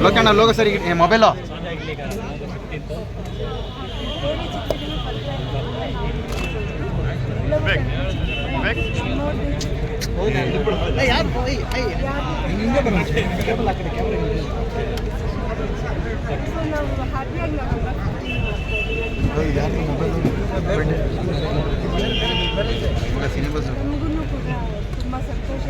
ಲೋಕಣ್ಣ ಲೋಗ ಸರಿ ಮೊಬೈಲು ತುಂಬ ಸಂತೋಷ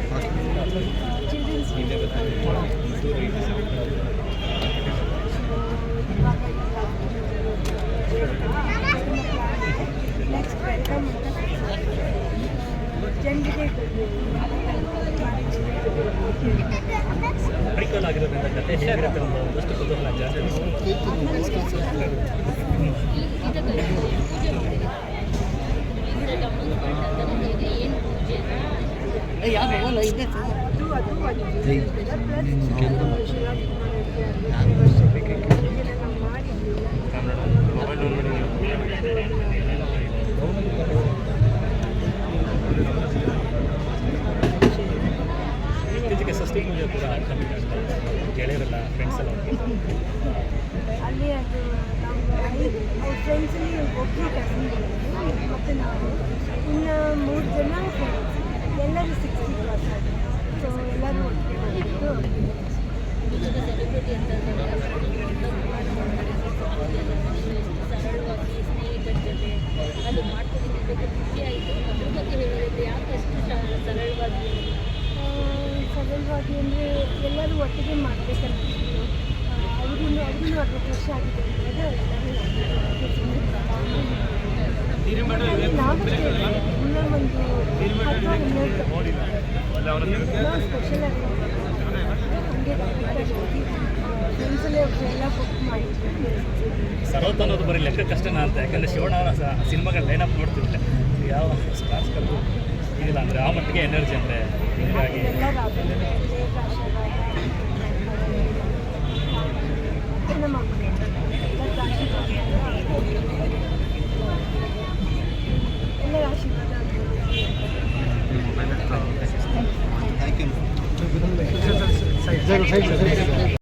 next welcome ಜನರಿಗೆ ಪ್ರಿಕ್ವಲ್ ಆಗಿರೋದ್ರಿಂದ ಕತೆ ಹೇಗಿರುತ್ತೆ ಒಂದಷ್ಟು ಕುತೂಹಲ ಜಾಸ್ತಿ. ಇತ್ತೀಚೆಗೆ ಸಸ್ತಿ ಪೂಜೆ ಕೂಡ ಗೆಳೆಯರಲ್ಲ ಫ್ರೆಂಡ್ಸ್ ಎಲ್ಲ ಅಲ್ಲಿ ಅದು ನಾವು ಫ್ರೆಂಡ್ಸಲ್ಲಿ ಒಬ್ಬರು ಕಸಿನ್ ಮತ್ತು ನಾವು ಇನ್ನು 3 ಜನ ಫ್ರೆಂಡ್ಸ್ ಎಲ್ಲರೂ 60 ಕ್ಲಾಸ್ ಆಗಿದೆ. ಸೊ ಎಲ್ಲರೂ ಒಟ್ಟಿಗೆ ಬಂದಿದ್ದು ಸೆಲೆಬ್ರಿಟಿ ಅಂತ ಸರಳವಾಗಿ ಸ್ನೇಹಿತರ ಜೊತೆ ಅದು ಮಾಡ್ಕೊಂಡಿದ್ದಕ್ಕೆ ಖುಷಿ ಆಯಿತು. ಅದ್ರ ಬಗ್ಗೆ ಹೇಳಿದ್ರೆ ಯಾಕೆ ಅಷ್ಟು ಸರಳವಾಗಿ ಅಂದರೆ ಎಲ್ಲರೂ ಒಟ್ಟಿಗೆ ಮಾಡಬೇಕನ್ನಿಸ್ತು. ಅವ್ರಿಗೂ 60 ವರ್ಷ ಆಗಿದೆ ನಾವು ಇನ್ನೂ ಒಂದು 10 ಸ್ಪೆಷಲ್ ಆಗಿ ಫ್ರೆಂಡ್ಸಲ್ಲೇ ಎಲ್ಲ ಬುಕ್ ಮಾಡಿದ್ವಿ. ಸರೋತ್ ಅನ್ನೋದು ಬರೀ ಲೆಕ್ಕಕ್ಕಷ್ಟೇನ ಅಂತ, ಯಾಕಂದರೆ ಶಿವಣ್ಣ ಸಿನಿಮಾಗಳ ಲೈನಪ್ ನೋಡ್ತಿರ್ಲಿಲ್ಲ ಯಾವ ಸ್ಟಾರ್ಸ್ ಕಲ್ತು ಇದಿಲ್ಲ ಅಂದರೆ ಆ ಮಟ್ಟಿಗೆ ಎನರ್ಜಿ ಅಂದರೆ ಹೀಗಾಗಿ ಎಲ್ಲರ ಆಶೀರ್ವಾದ ಥ್ಯಾಂಕ್ ಯು.